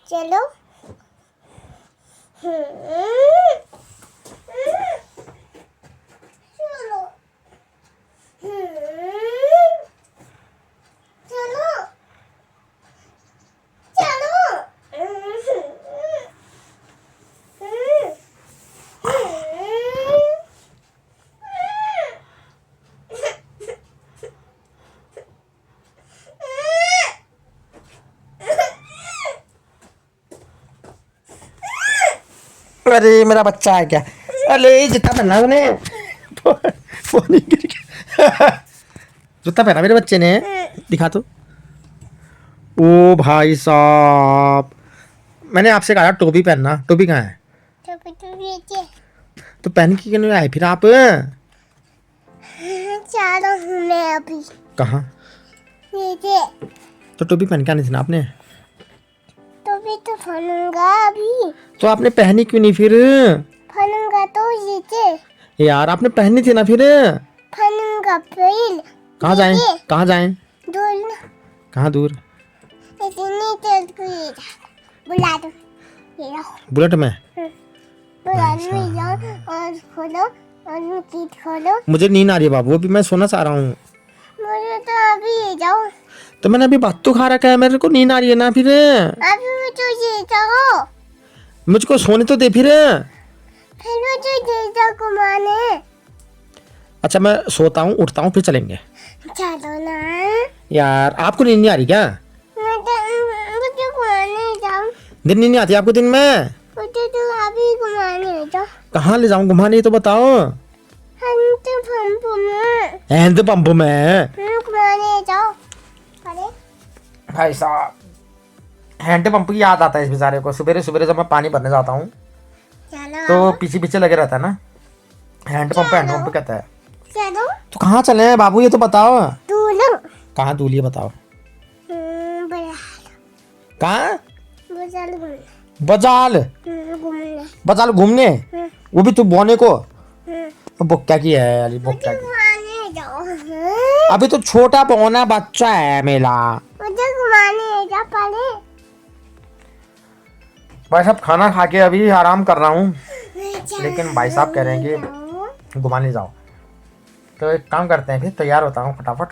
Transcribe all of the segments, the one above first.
चलो। चलो। चलो। चलो। अरे मेरा बच्चा है क्या? अरे जूता पहना तूने। वो नहीं गिर गया। जूता पहना मेरे बच्चे ने। दिखा तो। ओ भाई साहब, मैंने आपसे कहा टोपी पहनना। टोपी कहाँ है? तो पहन के क्यों नहीं आए फिर आप? चलो मैं अभी कहाँ? नीचे। तो टोपी पहन के आनी थी ना आपने। तो भी तो फनूंगा अभी। तो आपने पहनी क्यों नहीं फिर? फनूंगा तो नीचे। यार आपने पहनी थी ना फिर। फनूंगा फिर। कहाँ जाएं? कहाँ जाएं? दूर कहाँ दूर? नीचे बुला दो। ये लो। बुलेट में? बुला दो और खोलो और सीट खोलो। मुझे नींद आ रही है बाबू, अभी मैं सोना चाह रहा हूँ। मुझे तो अभी ये जाओ। तो मैंने अभी बात तो खा रखा है, मेरे को नींद आ रही है ना फिर। अभी मुझे ये जाओ। मुझको सोने तो दे फिर। फिर मुझे ये जाओ घुमाने। अच्छा मैं सोता हूँ, उठता हूँ, फिर चलेंगे। चलो ना। यार आपको नींद नहीं आ रही क्या? मुझे घुमाने जाओ। दिन नींद नहीं आती आपको दिन में? मुझे तो अभी घुमाने जाओ। कहाँ ले जाऊँ घुमाने, तो बताओ। हैंड पंप में घुमाने जाओ। अरे भाई साहब, हैंड पंप की याद आता है इस बेचारे को। सुबह सुबह जब मैं पानी भरने जाता हूँ चलो। तो पीछे पीछे लगे रहता है ना। हैंड पंप कहता है। चलो। तो कहाँ चले बाबू, ये तो बताओ। दूलो। कहाँ दूर, ये बताओ। कहाँ? बजाल? घूमने। बजाल घूमने? वो भी तू बोने को? बोक्या की है अली, बोक्या की। घुमाने जाओ। अभी तो छोटा पौना बच्चा है मेरा। मुझे घुमाने जा पड़े। भाई साहब खाना खा के अभी आराम कर रहा हूँ, लेकिन भाई साहब कह रहे हैं कि घुमाने जाओ। तो एक काम करते हैं, फिर तैयार होता हूँ फटाफट।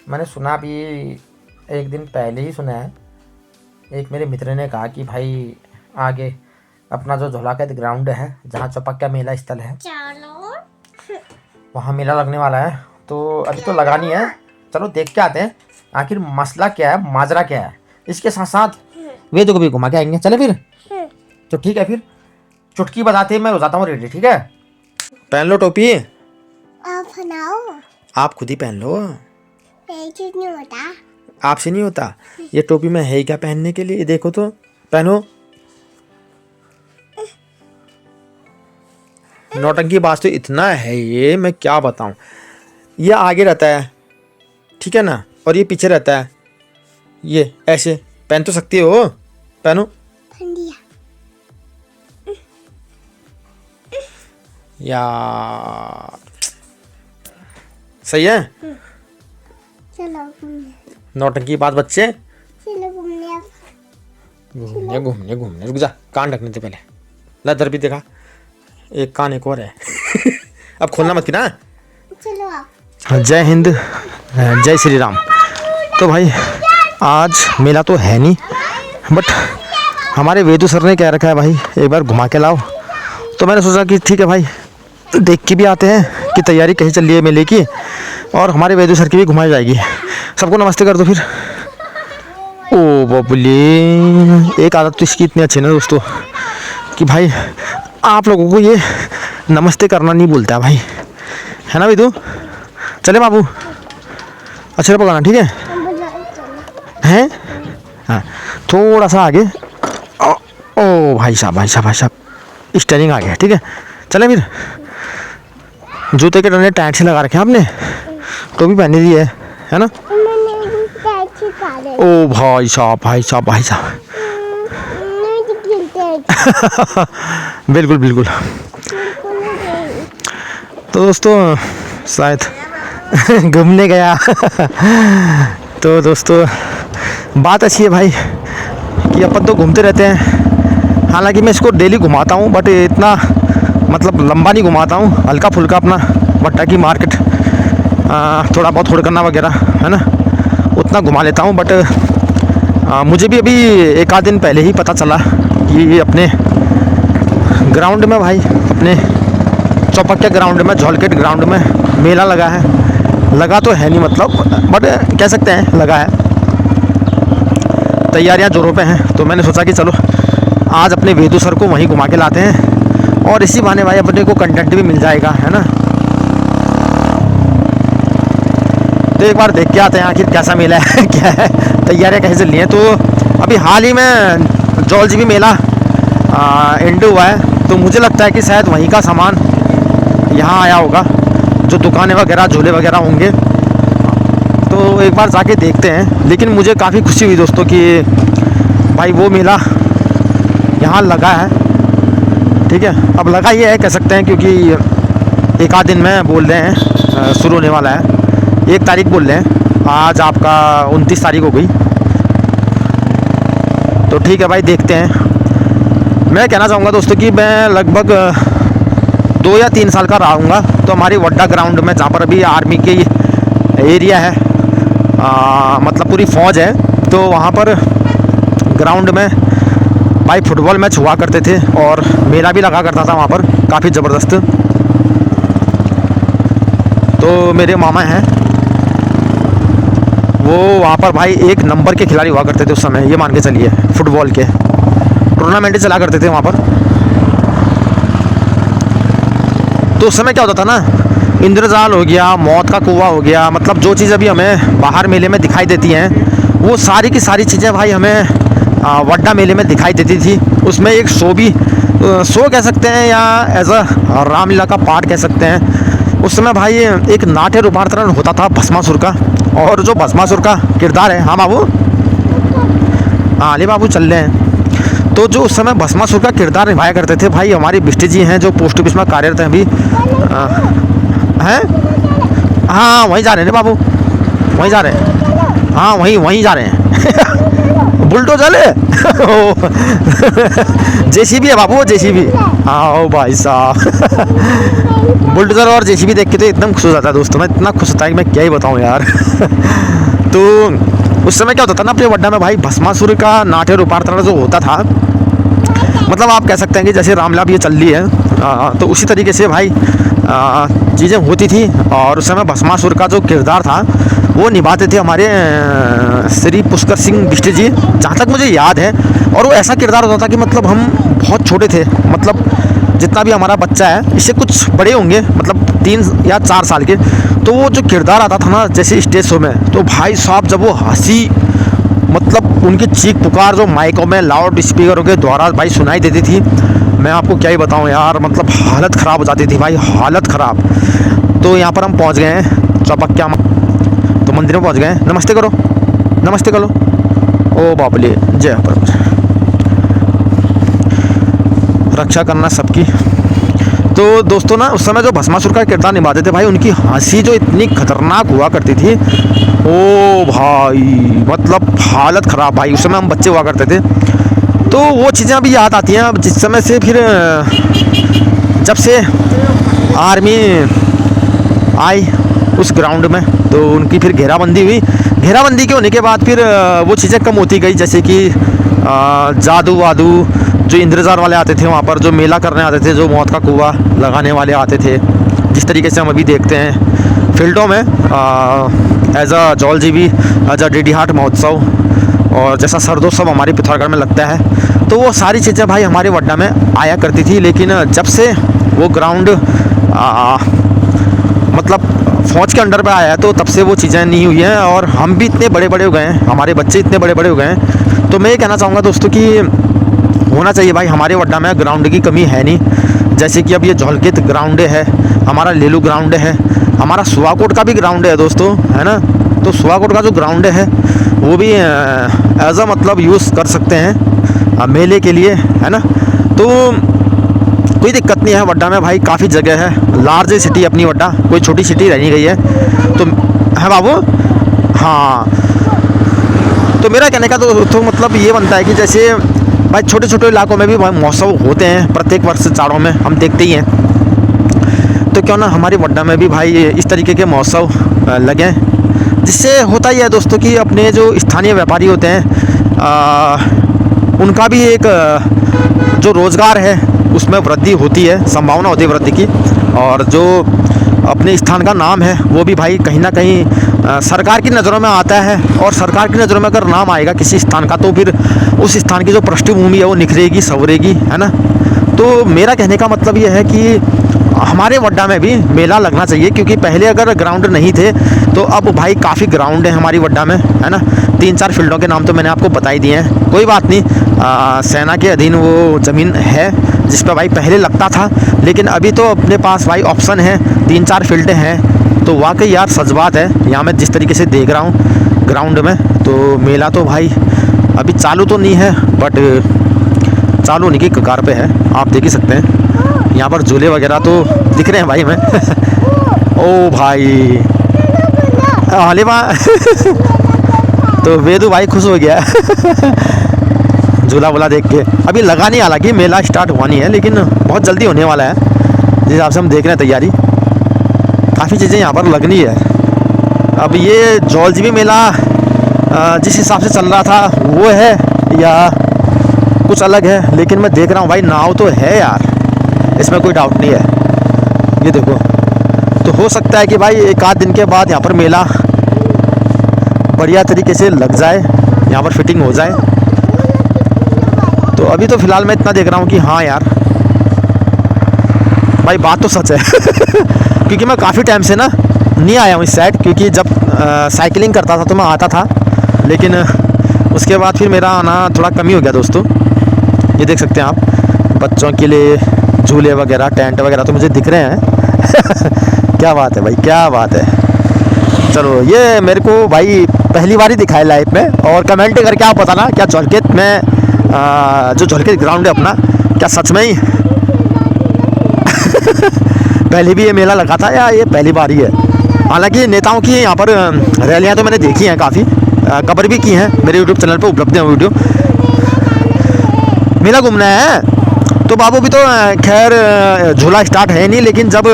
मैंने सुना अभी एक दिन पहले ही सुना है, एक मेरे मित्र ने कहा कि भाई आगे अपना जो झोलाकत ग्राउंड है जहाँ चौपक्का मेला स्थल है, चलो। वहाँ मेला लगने वाला है। तो अभी तो लगा नहीं है, चलो देख के आते हैं आखिर मसला क्या है, माजरा क्या है। इसके साथ साथ वेदों को भी घुमा के आएंगे। चले फिर? तो ठीक है, फिर चुटकी बजाते मैं हो जाता हूँ रेडी। ठीक है, पहन लो टोपी। आप बनाओ। आप खुद ही पहन लो, नहीं होता। आपसे नहीं होता। ये टोपी में है क्या पहनने के लिए? देखो तो, पहनो। नौटंकी बाज तो इतना है ये, मैं क्या बताऊं। ये आगे रहता है, ठीक है ना, और ये पीछे रहता है। ये ऐसे पहन तो सकती हो, पहनो। यार सही है। चलो घूमने। नौटंकी बाज बच्चे। चलो घूमने। घूमने घूमने घूमने, रुक जा, कान ढकने दे पहले। ला दर भी देखा, एक कान एक और है। अब खोलना मत ना। चलो आप। जय हिंद, जय श्री राम। तो भाई आज मेला तो है नहीं, बट हमारे वेदू सर ने कह रखा है भाई एक बार घुमा के लाओ। तो मैंने सोचा कि ठीक है भाई, देख के भी आते हैं कि तैयारी कहीं चल रही है मेले की, और हमारे वेदू सर की भी घुमाई जाएगी। सबको नमस्ते कर दो फिर। ओ बबली, एक आदत तो इसकी इतनी अच्छी है ना दोस्तों कि भाई आप लोगों को ये नमस्ते करना नहीं भूलता भाई, है ना वेदू? चले बाबू, अच्छे से पकाना, ठीक है? हैं? हाँ, थोड़ा सा आगे। ओ भाई साहब भाई साहब भाई साहब, स्टेयरिंग आ गया, ठीक है? चले फिर। जूते के डंडे टाइट से लगा रखे हैं आपने, टोपी पहनी दी है ना? ओ भाई साहब भाई साहब भाई साहब। बिल्कुल बिल्कुल। तो दोस्तों शायद घूमने गया। तो दोस्तों बात अच्छी है भाई कि अपन तो घूमते रहते हैं, हालांकि मैं इसको डेली घुमाता हूँ, बट इतना मतलब लंबा नहीं घुमाता हूँ, हल्का फुल्का अपना वट्टा की मार्केट थोड़ा बहुत हुड़कना वगैरह है ना, उतना घुमा लेता हूँ। बट मुझे भी अभी एक आध दिन पहले ही पता चला कि अपने ग्राउंड में भाई, अपने चौपक्के ग्राउंड में, झोलकेट ग्राउंड में मेला लगा है। लगा तो है नहीं मतलब, बट कह सकते हैं लगा है। तैयारियां जोरों पे हैं, तो मैंने सोचा कि चलो आज अपने वेदू सर को वहीं घुमा के लाते हैं, और इसी बहाने भाई अपने को कंटेंट भी मिल जाएगा, है ना। तो एक बार देख के आते हैं आखिर कैसा मेला है क्या है, तैयारियां कैसे चल रही हैं। तो अभी हाल ही में जौलजीबी मेला एंड हुआ है, तो मुझे लगता है कि शायद वहीं का सामान यहाँ आया होगा, जो दुकानें वगैरह, झूले वगैरह होंगे। तो एक बार जाके देखते हैं। लेकिन मुझे काफ़ी खुशी हुई दोस्तों कि भाई वो मेला यहाँ लगा है, ठीक है। अब लगा ही है कह सकते हैं, क्योंकि एक आध दिन में बोल रहे हैं शुरू होने वाला है। 1 तारीख बोल रहे हैं, आज आपका 29 तारीख हो गई। तो ठीक है भाई, देखते हैं। मैं कहना चाहूँगा दोस्तों कि मैं लगभग 2 या 3 साल का रहूँगा, तो हमारी वड्डा ग्राउंड में, जहाँ पर अभी आर्मी की एरिया है, मतलब पूरी फ़ौज है, तो वहाँ पर ग्राउंड में भाई फुटबॉल मैच हुआ करते थे, और मेला भी लगा करता था वहाँ पर काफ़ी ज़बरदस्त। तो मेरे मामा हैं, वो वहाँ पर भाई 1 नंबर के खिलाड़ी हुआ करते थे उस समय, ये मान के चलिए। फुटबॉल के टूर्नामेंट चला करते थे वहाँ पर। तो उस समय क्या होता था ना, इंद्रजाल हो गया, मौत का कुआं हो गया, मतलब जो चीज़ अभी हमें बाहर मेले में दिखाई देती हैं, वो सारी की सारी चीज़ें भाई हमें वड्डा मेले में दिखाई देती थी। उसमें एक शो भी, शो कह सकते हैं, या एज अ रामलीला का पार्ट कह सकते हैं। उस समय भाई एक नाट्य रूपांतरण होता था भस्मासुर का, और जो भस्मासुर का किरदार है, हाँ बाबू, हाँ ले बाबू चल रहे हैं। तो जो उस समय भस्मासुर का किरदार निभाया करते थे भाई हमारे बिष्ट जी हैं, जो पोस्ट ऑफिस में कार्यरत हैं अभी, हैं, हाँ वहीं जा रहे हैं बाबू, वहीं जा रहे हैं, हाँ वहीं जा रहे हैं। बुलडोजर है जेसीबी है बाबू, जेसीबी, हाँ ओ भाई साहब। बुलडोजर और जेसीबी देख के तो एकदम खुश हो जाता है दोस्तों, मैं इतना खुश होता है कि मैं क्या ही बताऊँ यार। तो उस समय क्या होता था ना अपने वड्डा में भाई, भस्मासुर का नाट्य रूपांतरण जो होता था, मतलब आप कह सकते हैं कि जैसे रामलीला भी ये चल रही है, तो उसी तरीके से भाई चीज़ें होती थी। और उस समय भस्मासुर का जो किरदार था वो निभाते थे हमारे श्री पुष्कर सिंह बिष्ट जी, जहाँ तक मुझे याद है। और वो ऐसा किरदार होता था कि मतलब हम बहुत छोटे थे, मतलब जितना भी हमारा बच्चा है इससे कुछ बड़े होंगे, मतलब 3 या 4 साल के। तो वो जो किरदार आता था ना जैसे स्टेज शो में, तो भाई साहब जब वो हंसी, मतलब उनकी चीख पुकार जो माइकों में लाउड स्पीकरों के द्वारा भाई सुनाई देती थी, मैं आपको क्या ही बताऊं यार, मतलब हालत ख़राब हो जाती थी भाई, हालत ख़राब। तो यहाँ पर हम पहुँच गए हैं चौपक्का, तो मंदिर में पहुँच गए हैं। नमस्ते करो, नमस्ते करो, ओ बाबले, जय प्रभु, रक्षा करना सबकी। तो दोस्तों ना उस समय जो भस्मासुर का किरदार निभाते थे भाई, उनकी हंसी जो इतनी खतरनाक हुआ करती थी, ओ भाई मतलब हालत ख़राब भाई। उस समय हम बच्चे हुआ करते थे, तो वो चीज़ें अभी याद आती हैं। अब जिस समय से फिर जब से आर्मी आई उस ग्राउंड में, तो उनकी फिर घेराबंदी हुई। घेराबंदी के होने के बाद फिर वो चीज़ें कम होती गई, जैसे कि जादू वादू, जो इंद्रजार वाले आते थे वहाँ पर, जो मेला करने आते थे, जो मौत का कुआं लगाने वाले आते थे, जिस तरीके से हम अभी देखते हैं फील्डों में as a Jauljibi, as a डीडी हाट महोत्सव, और जैसा सरदोत्सव हमारे पिथौरागढ़ में लगता है। तो वो सारी चीज़ें भाई हमारे वड्डा में आया करती थी। लेकिन जब से वो ग्राउंड मतलब फौज के अंडर पे आया है, तो तब से वो चीज़ें नहीं हुई हैं, और हम भी इतने बड़े बड़े हो गए हैं, हमारे बच्चे इतने बड़े बड़े हो गए हैं। तो मैं ये कहना चाहूँगा दोस्तों कि होना चाहिए भाई, हमारे वड्डा में ग्राउंड की कमी है नहीं। जैसे कि अब ये झोलकेत ग्राउंड है, हमारा लेलू ग्राउंड है, हमारा सुवाकोट का भी ग्राउंड है दोस्तों, है ना। तो सुवाकोट का जो ग्राउंड है वो भी एज अ मतलब यूज़ कर सकते हैं मेले के लिए, है ना। तो कोई दिक्कत नहीं है, वड्डा में भाई काफ़ी जगह है, लार्ज सिटी अपनी वड्डा, कोई छोटी सिटी रह नहीं गई है। तो है बाबू, हाँ तो मेरा कहने का तो मतलब ये बनता है कि जैसे भाई छोटे छोटे इलाकों में भी भाई महोत्सव होते हैं प्रत्येक वर्ष चारों में, हम देखते ही हैं। तो क्यों ना हमारी वड्डा में भी भाई इस तरीके के महोत्सव लगें, जिससे होता ही है दोस्तों कि अपने जो स्थानीय व्यापारी होते हैं उनका भी एक जो रोज़गार है उसमें वृद्धि होती है, संभावना होती है वृद्धि की। और जो अपने स्थान का नाम है वो भी भाई कहीं ना कहीं सरकार की नज़रों में आता है। और सरकार की नज़रों में अगर नाम आएगा किसी स्थान का तो फिर उस स्थान की जो पृष्ठभूमि है वो निखरेगी, संवरेगी, है ना। तो मेरा कहने का मतलब ये है कि हमारे वड्डा में भी मेला लगना चाहिए, क्योंकि पहले अगर ग्राउंड नहीं थे तो अब भाई काफ़ी ग्राउंड है हमारी वड्डा में, है ना। 3-4 फील्डों के नाम तो मैंने आपको बता ही दिए हैं, कोई बात नहीं। सेना के अधीन वो ज़मीन है जिस पर भाई पहले लगता था, लेकिन अभी तो अपने पास भाई ऑप्शन है, 3-4 फील्डें हैं। तो वाकई यार सच बात है, यहाँ मैं जिस तरीके से देख रहा हूँ ग्राउंड में, तो मेला तो भाई अभी चालू तो नहीं है बट चालू होने की कगार पे है, आप देख ही सकते हैं। यहाँ पर झूले वगैरह तो दिख रहे हैं भाई हमें। ओ भाई हाले तो वेदू भाई खुश हो गया झूला वूला देख के। अभी लगा नहीं, हालांकि मेला स्टार्ट हुआ नहीं है, लेकिन बहुत जल्दी होने वाला है जिस हिसाब से हम देख रहे हैं तैयारी। काफ़ी चीज़ें यहाँ पर लगनी है। अब ये जौलजीबी मेला जिस हिसाब से चल रहा था वो है या कुछ अलग है, लेकिन मैं देख रहा हूँ भाई नाव तो है यार, इसमें कोई डाउट नहीं है। ये देखो, तो हो सकता है कि भाई एक आध दिन के बाद यहाँ पर मेला बढ़िया तरीके से लग जाए, यहाँ पर फिटिंग हो जाए। तो अभी तो फ़िलहाल मैं इतना देख रहा हूँ कि हाँ यार भाई बात तो सच है क्योंकि मैं काफ़ी टाइम से ना नहीं आया हूँ इस साइड, क्योंकि जब साइकिलिंग करता था तो मैं आता था, लेकिन उसके बाद फिर मेरा आना थोड़ा कम ही हो गया दोस्तों। ये देख सकते हैं आप, बच्चों के लिए झूले वगैरह, टेंट वगैरह तो मुझे दिख रहे हैं क्या बात है भाई, क्या बात है। चलो ये मेरे को भाई पहली बार ही दिखाया लाइव में, और कमेंट करके आप बताना क्या झलकेत में जो झलकेत ग्राउंड है अपना, क्या सच में ही पहले भी ये मेला लगा था या ये पहली बार ही है। हालांकि नेताओं की यहाँ पर रैलियाँ तो मैंने देखी हैं, काफ़ी कवर भी की हैं, मेरे यूट्यूब चैनल पर उपलब्ध है वीडियो। मेला घूमना है तो बाबू भी तो खैर झूला स्टार्ट है नहीं, लेकिन जब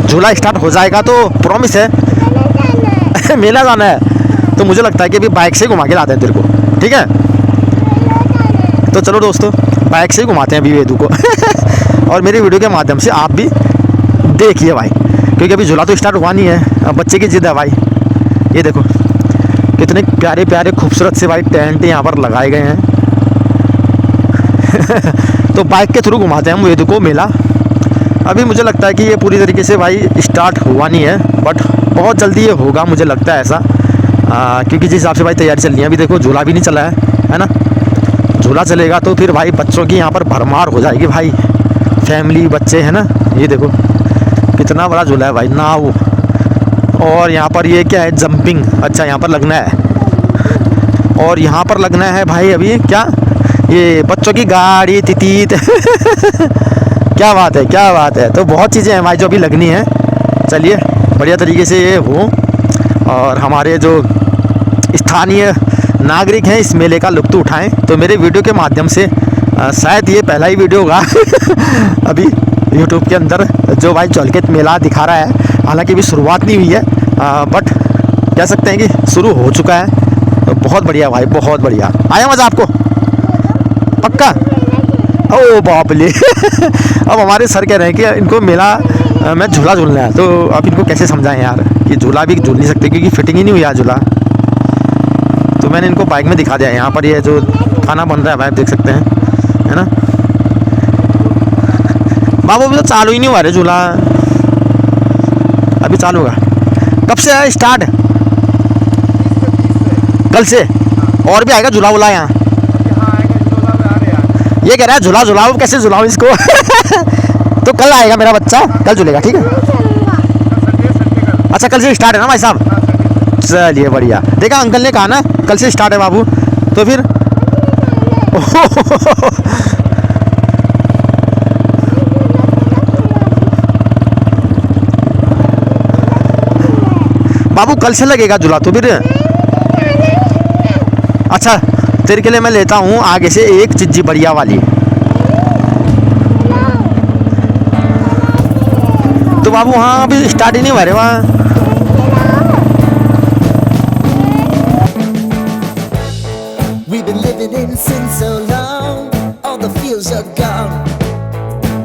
झूला स्टार्ट हो जाएगा तो प्रॉमिस है मेला जाना है। तो मुझे लगता है कि अभी बाइक से घुमा के लाते हैं तेरे को, ठीक है। तो चलो दोस्तों बाइक से ही घुमाते हैं अभी वेदू को और मेरी वीडियो के माध्यम से आप भी देखिए भाई, क्योंकि अभी झूला तो स्टार्ट हुआ नहीं है, अब बच्चे की जिद है भाई। ये देखो कितने प्यारे प्यारे खूबसूरत से भाई टेंट यहाँ पर लगाए गए हैं तो बाइक के थ्रू घुमाते हैं हम वेदू को मेला। अभी मुझे लगता है कि ये पूरी तरीके से भाई स्टार्ट हुआ नहीं है, बट बहुत जल्दी ये होगा, मुझे लगता है ऐसा। क्योंकि जिस हिसाब से भाई तैयारी चल रही है, अभी देखो झूला भी नहीं चला है ना। झूला चलेगा तो फिर भाई बच्चों की यहाँ पर भरमार हो जाएगी भाई, फैमिली बच्चे है ना। ये देखो कितना बड़ा झूला है भाई, नाव। और यहाँ पर ये क्या है, जंपिंग, अच्छा यहाँ पर लगना है। और यहाँ पर लगना है भाई अभी क्या, ये बच्चों की गाड़ी तितीत क्या बात है, क्या बात है। तो बहुत चीज़ें हैं भाई जो अभी लगनी है। चलिए बढ़िया तरीके से ये हो, और हमारे जो स्थानीय नागरिक हैं इस मेले का लुत्फ़ उठाएं। तो मेरे वीडियो के माध्यम से शायद ये पहला ही वीडियो होगा अभी यूट्यूब के अंदर जो भाई झलकेत मेला दिखा रहा है। हालांकि अभी शुरुआत नहीं हुई है, बट कह सकते हैं कि शुरू हो चुका है। तो बहुत बढ़िया भाई, बहुत बढ़िया। आया मज़ा आपको पक्का? ओ बाप ले अब हमारे सर कह रहे हैं कि इनको मेला में झूला झूलना है, तो अब इनको कैसे समझाएं यार कि झूला भी झूल नहीं सकते क्योंकि फिटिंग ही नहीं हुई है झूला। तो मैंने इनको बाइक में दिखा दिया। यहाँ पर ये जो खाना बन रहा है भाई देख सकते हैं, है ना। बाबू अभी तो चालू ही नहीं हुआ रे झूला, अभी चालू होगा। कब से है स्टार्ट? कल से? और भी आएगा झूला वूला यहाँ? ये कह रहा है झूला झुलाओ, कैसे झुलाऊं इसको तो कल आएगा मेरा बच्चा, कल झूलेगा, ठीक है। अच्छा कल से स्टार्ट है ना भाई साहब? चलिए बढ़िया। देखा अंकल ने कहा ना कल से स्टार्ट है बाबू, तो फिर बाबू कल से लगेगा झूला, तो फिर अच्छा तेरे के लिए मैं लेता हूँ आगे से एक चिज्जी बढ़िया वाली। तो बाबू वहाँ अभी स्टार्ट ही नहीं हुआ रे वहाँ। We've been living in sin so long, all the feels are gone.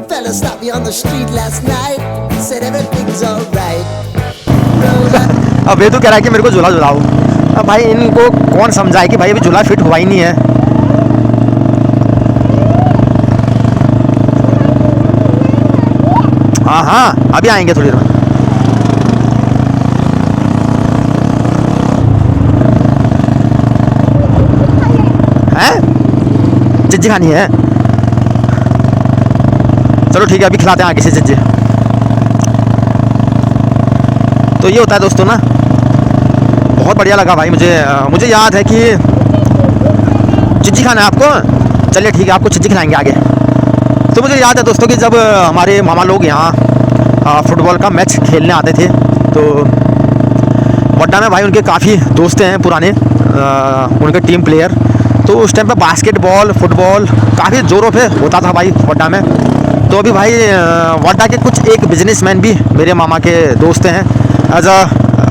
Fella stopped me on the street last night, said everything's alright. Roll up. अब ये तो कह रहा है कि मेरे को झूला झुलाओ। अब भाई इनको कौन समझाए कि भाई अभी झूला फिट हुआ ही नहीं है। हाँ हाँ अभी आएंगे थोड़ी देर में। हैं चिज्जी खानी है? चलो ठीक है अभी खिलाते हैं आगे से चिज्जी। तो ये होता है दोस्तों ना, बहुत बढ़िया लगा भाई मुझे याद है कि चिज्जी खाना है आपको। चलिए ठीक है आपको चिज्जी खिलाएंगे आगे। तो मुझे याद है दोस्तों कि जब हमारे मामा लोग यहाँ फुटबॉल का मैच खेलने आते थे तो वड्डा में भाई उनके काफ़ी दोस्त हैं पुराने, उनके टीम प्लेयर। तो उस टाइम पे बास्केटबॉल फुटबॉल काफ़ी ज़ोरों पे होता था भाई वड्डा में। तो अभी भाई वड्डा के कुछ एक बिजनेसमैन भी मेरे मामा के दोस्त हैं एज अ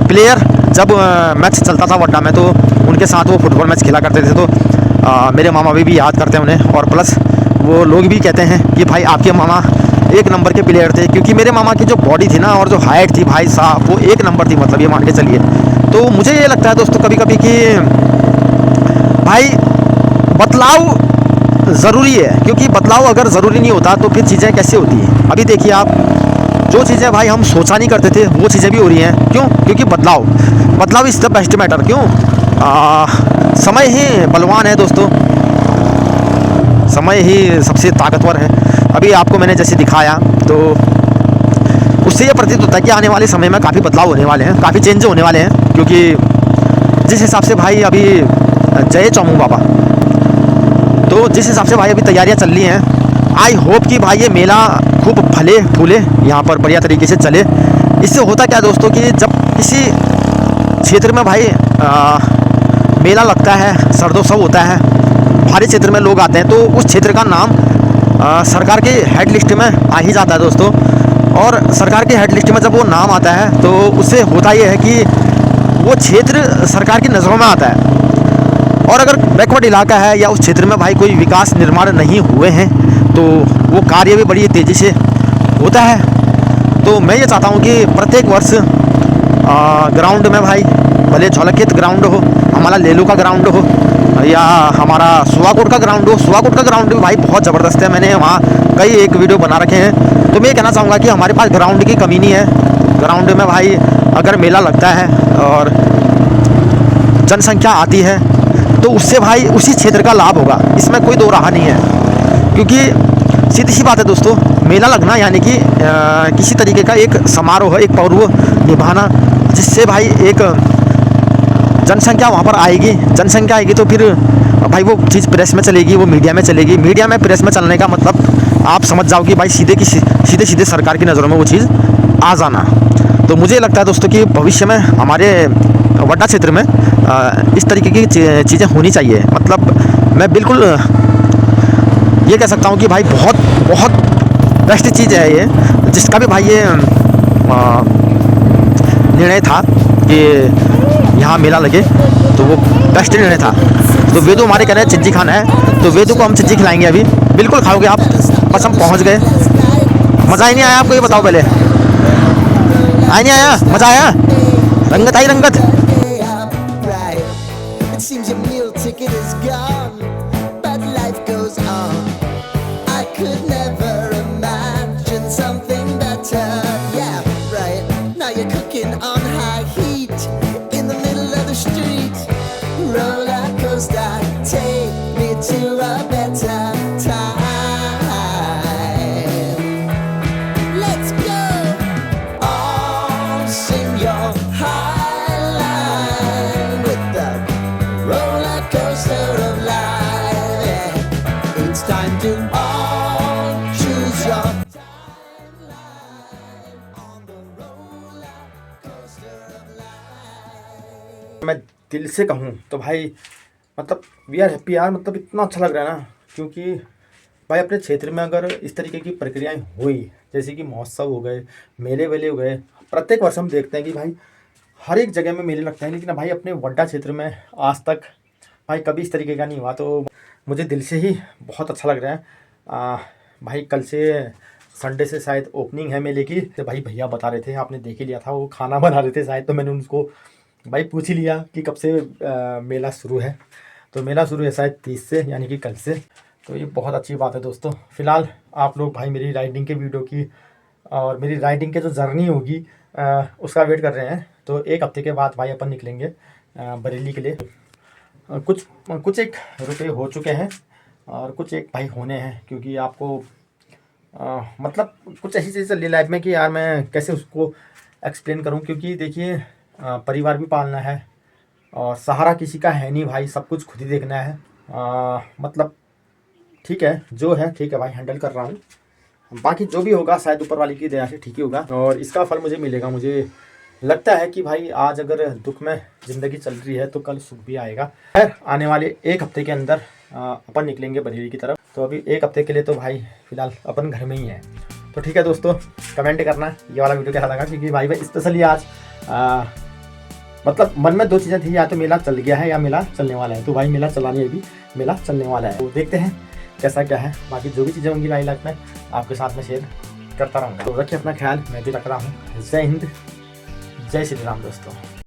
प्लेयर। जब मैच चलता था वड्डा में तो उनके साथ वो फुटबॉल मैच खेला करते थे। तो मेरे मामा भी याद करते हैं उन्हें, और प्लस वो लोग भी कहते हैं कि भाई आपके मामा एक नंबर के प्लेयर थे, क्योंकि मेरे मामा की जो बॉडी थी ना और जो हाइट थी भाई साहब वो एक नंबर थी, मतलब ये मान के चलिए। तो मुझे ये लगता है दोस्तों कभी कभी कि भाई बदलाव ज़रूरी है, क्योंकि बदलाव अगर ज़रूरी नहीं होता तो फिर चीज़ें कैसे होती हैं। अभी देखिए आप, जो चीज़ें भाई हम सोचा नहीं करते थे वो चीज़ें भी हो रही हैं। क्यों? क्योंकि बदलाव इज़ द बेस्ट मैटर। क्यों? समय ही बलवान है दोस्तों, समय ही सबसे ताकतवर है। अभी आपको मैंने जैसे दिखाया तो उससे ये प्रतीत होता है कि आने वाले समय में काफ़ी बदलाव होने वाले हैं, काफ़ी चेंज होने वाले हैं। क्योंकि जिस हिसाब से भाई अभी जय चौमू बाबा, तो जिस हिसाब से भाई अभी तैयारियां चल रही हैं, आई होप कि भाई ये मेला खूब फले फूले यहाँ पर बढ़िया तरीके से चले। इससे होता क्या दोस्तों कि जब किसी क्षेत्र में भाई मेला लगता है, सर्दोत्सव होता है, भारी क्षेत्र में लोग आते हैं, तो उस क्षेत्र का नाम सरकार के हेड लिस्ट में आ ही जाता है दोस्तों। और सरकार के हेड लिस्ट में जब वो नाम आता है तो उससे होता ये है कि वो क्षेत्र सरकार की नज़रों में आता है। और अगर बैकवर्ड इलाका है या उस क्षेत्र में भाई कोई विकास निर्माण नहीं हुए हैं तो वो कार्य भी बड़ी तेज़ी से होता है। तो मैं ये चाहता हूँ कि प्रत्येक वर्ष ग्राउंड में भाई, भले झोलखेत ग्राउंड हो, हमारा लेलू का ग्राउंड हो या हमारा सुवाकोट का ग्राउंड हो। सुवाकोट का ग्राउंड भी भाई बहुत ज़बरदस्त है, मैंने वहाँ कई एक वीडियो बना रखे हैं। तो मैं ये कहना चाहूँगा कि हमारे पास ग्राउंड की कमी नहीं है। ग्राउंड में भाई अगर मेला लगता है और जनसंख्या आती है तो उससे भाई उसी क्षेत्र का लाभ होगा, इसमें कोई दो राह नहीं है। क्योंकि सीधी सी बात है दोस्तों, मेला लगना यानी कि किसी तरीके का एक समारोह, एक पर्व निभाना, जिससे भाई एक जनसंख्या वहाँ पर आएगी। जनसंख्या आएगी तो फिर भाई वो चीज़ प्रेस में चलेगी, वो मीडिया में चलेगी। मीडिया में प्रेस में चलने का मतलब आप समझ जाओ कि भाई सीधे सरकार की नज़रों में वो चीज़ आ जाना। तो मुझे लगता है दोस्तों कि भविष्य में हमारे वड्डा क्षेत्र में इस तरीके की चीज़ें होनी चाहिए। मतलब मैं बिल्कुल ये कह सकता हूँ कि भाई बहुत बहुत बेस्ट चीज़ है ये, जिसका भी भाई ये निर्णय था कि यहाँ मेला लगे, तो वो बेस्ट निर्णय था। तो वेदू हमारे कह रहे हैं चिज्जी खाना है, तो वेदू को हम चिज्जी खिलाएंगे अभी। बिल्कुल खाओगे आप, बस हम पहुँच गए। मज़ा ही नहीं आया आपको, ये बताओ पहले। आया नहीं आया? मज़ा आया? रंगत आई रंगत। Seems your meal ticket is gone, but life goes on. I could never imagine something better. Yeah, right. Now you're cooking on high heat in the middle of the street. Roller coaster, take me to a better time. Let's go. All sing your high line with the roller coaster of life. Yeah. It's time to all choose your timeline on the roller coaster of life. मैं दिल से कहूँ तो भाई मतलब we are happy यार, मतलब इतना अच्छा लग रहा है ना, क्योंकि भाई अपने क्षेत्र में अगर इस तरीके की प्रक्रियाएं हुई, जैसे कि महोत्सव हो गए, मेले वेले हो गए, प्रत्येक वर्ष हम देखते हैं कि भाई हर एक जगह में मेले लगते हैं, लेकिन भाई अपने वड्डा क्षेत्र में आज तक भाई कभी इस तरीके का नहीं हुआ। तो मुझे दिल से ही बहुत अच्छा लग रहा है। भाई कल से संडे से शायद ओपनिंग है मेले की। तो भाई भैया बता रहे थे, आपने देख ही लिया था, वो खाना बना रहे थे शायद, तो मैंने उनको भाई पूछ ही लिया कि कब से मेला शुरू है। तो मेला शुरू है शायद 30 से, यानी कि कल से। तो ये बहुत अच्छी बात है दोस्तों। फ़िलहाल आप लोग भाई मेरी राइडिंग के वीडियो की और मेरी राइडिंग के जो जर्नी होगी उसका वेट कर रहे हैं। तो एक हफ्ते के बाद भाई अपन निकलेंगे बरेली के लिए। कुछ एक रुपए हो चुके हैं और कुछ एक भाई होने हैं, क्योंकि आपको मतलब कुछ ऐसी चीज़ चल रही लाइफ में कि यार मैं कैसे उसको एक्सप्लेन करूं, क्योंकि देखिए परिवार भी पालना है और सहारा किसी का है नहीं भाई, सब कुछ खुद ही देखना है। मतलब ठीक है, जो है ठीक है भाई, हैंडल कर रहा हूँ। बाकी जो भी होगा शायद ऊपर वाले की दया से ठीक ही होगा और इसका फल मुझे मिलेगा। मुझे लगता है कि भाई आज अगर दुख में ज़िंदगी चल रही है तो कल सुख भी आएगा। खैर आने वाले एक हफ्ते के अंदर अपन निकलेंगे बरेली की तरफ। तो अभी एक हफ्ते के लिए तो भाई फ़िलहाल अपन घर में ही हैं। तो ठीक है दोस्तों, कमेंट करना ये वाला वीडियो कैसा लगा, क्योंकि भाई स्पेशली आज मतलब मन में दो चीज़ें थी, या तो मेला चल गया है या मेला चलने वाला है। तो भाई मेला चला नहीं, अभी मेला चलने वाला है। तो देखते हैं कैसा क्या है। बाकी जो भी चीज़ें होंगी भाई लाइफ में आपके साथ में शेयर करता रहूँगा। तो रखिए अपना ख्याल, मैं भी रख रहा हूँ। जय हिंद, जय श्री राम दोस्तों।